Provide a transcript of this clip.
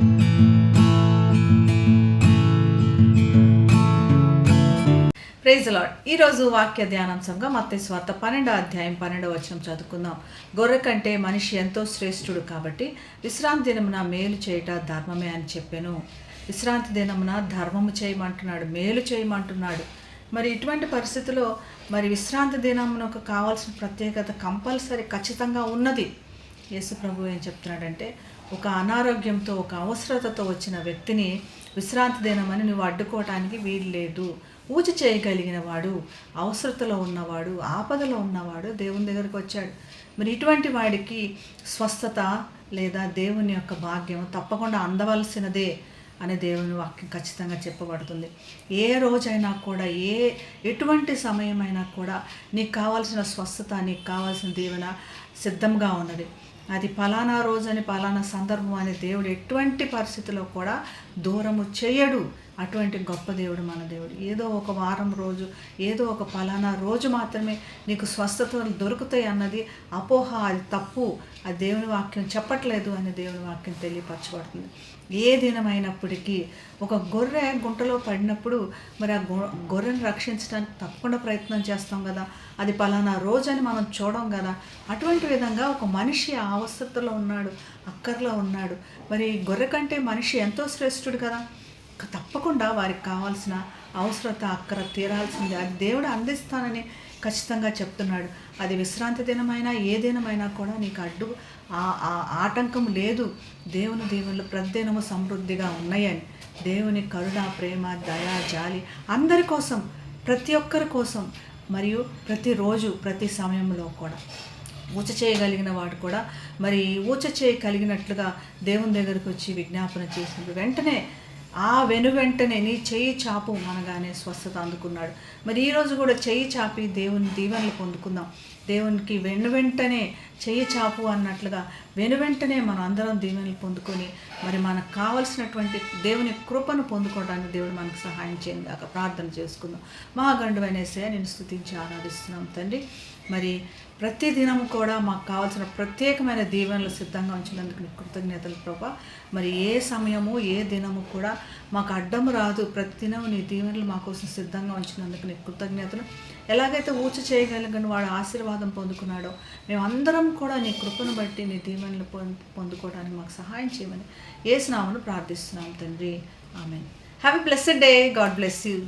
Praise the lord. ఈరోజు వాక్య ధ్యానాంశంగా మత్తయి సువార్త 12వ అధ్యాయం 12వ వచనం చదువుకుందాం. గొర్రె కంటే మనిషి ఎంతో శ్రేష్ఠుడు కాబట్టి విశ్రాంతి దినమున మేలు చేయుట ధర్మమే అని చెప్పాను. విశ్రాంతి దినమున ధర్మము చేయమంటున్నాడు, మేలు చేయమంటున్నాడు. మరి ఇటువంటి పరిస్థితుల్లో మరి విశ్రాంతి దినమునకు కావాల్సిన ప్రత్యేకత కంపల్సరీ ఖచ్చితంగా ఉన్నది. యేసు ప్రభు ఏం చెప్తున్నాడంటే, ఒక అనారోగ్యంతో ఒక అవసరతతో వచ్చిన వ్యక్తిని విశ్రాంతి దినమని నువ్వు అడ్డుకోవటానికి వీలు లేదు. పూజ చేయగలిగిన వాడు, అవసరతలో ఉన్నవాడు, ఆపదలో ఉన్నవాడు దేవుని దగ్గరికి వచ్చాడు. మరి ఇటువంటి వాడికి స్వస్థత లేదా దేవుని యొక్క భాగ్యం తప్పకుండా అందవలసినదే అని దేవుని వాక్యం ఖచ్చితంగా చెప్పబడుతుంది. ఏ రోజైనా కూడా ఎటువంటి సమయమైనా కూడా నీకు కావాల్సిన స్వస్థత, నీకు కావాల్సిన దీవెన సిద్ధంగా ఉన్నది. అది పలానా రోజని పలానా సందర్భం అని దేవుడు ఎటువంటి పరిస్థితిలో కూడా దూరము చేయడు. అటువంటి గొప్ప దేవుడు మన దేవుడు. ఏదో ఒక వారం రోజు, ఏదో ఒక పలానా రోజు మాత్రమే నీకు స్వస్థతలు దొరుకుతాయి అన్నది అపోహ, అది తప్పు. అది దేవుని వాక్యం చెప్పట్లేదు అని దేవుని వాక్యం తెలియపరచబడుతుంది. ఏ దినమైనప్పటికీ ఒక గొర్రె గుంటలో పడినప్పుడు మరి ఆ గొర్రెను రక్షించడానికి తప్పకుండా ప్రయత్నం చేస్తాం కదా. అది పలానా రోజని మనం చూడం కదా. అటువంటి విధంగా ఒక మనిషి ఆ అవసరతలో ఉన్నాడు, అక్కర్లో ఉన్నాడు. మరి గొర్రె కంటే మనిషి ఎంతో శ్రేష్ఠుడు కదా. తప్పకుండా వారికి కావాల్సిన అవసరత, అక్కర తీరాల్సింది అది దేవుడు అందిస్తానని ఖచ్చితంగా చెప్తున్నాడు. అది విశ్రాంతి దినమైనా ఏ దినమైనా కూడా నీకు ఆటంకం లేదు. దేవుని దీవెనలు ప్రతిదినము సమృద్ధిగా ఉన్నాయని, దేవుని కరుణ, ప్రేమ, దయ, జాలి అందరి కోసం, ప్రతి ఒక్కరి కోసం, మరియు ప్రతిరోజు ప్రతి సమయంలో కూడా ఊచ చేయగలిగిన వాడు కూడా మరి ఊచ చేయగలిగినట్లుగా దేవుని దగ్గరికి వచ్చి విజ్ఞాపన చేసినప్పుడు వెంటనే వెంటనే నీ చెయ్యి చాపు అనగానే స్వస్థత అందుకున్నాడు. మరి ఈరోజు కూడా చెయ్యి చాపి దేవుని దీవెనలు పొందుకుందాం. దేవునికి వెంటనే చెయ్యి చాపు అన్నట్లుగా వెంటనే మనం అందరం దీవెనలు పొందుకొని మరి మనకు కావలసినటువంటి దేవుని కృపను పొందుకోవడానికి దేవుడు మనకు సహాయం చేయందాక ప్రార్థన చేసుకుందాం. మహాగండువైన యేసయ్య, నేను స్తుతించి ఆరాధిస్తున్నాం తండ్రి. మరి ప్రతి దినము కూడా మాకు కావాల్సిన ప్రత్యేకమైన దీవెనలు సిద్ధంగా ఉంచినందుకు నీకు కృతజ్ఞతలు ప్రభా. మరి ఏ సమయము ఏ దినము కూడా మాకు అడ్డము రాదు. ప్రతి దినము నీ దీవెనలు మా కోసం సిద్ధంగా ఉంచినందుకు నీకు కృతజ్ఞతలు. ఎలాగైతే ఊచ చేయగలిగిన వాడు ఆశీర్వాదం పొందుకున్నాడో మేమందరం కూడా నీ కృపను బట్టి నీ దీవెనలు పొందుకోవడానికి మాకు సహాయం చేయమని యేసు నామమున ప్రార్థిస్తున్నాం తండ్రి. Amen. Have a blessed day. God bless you.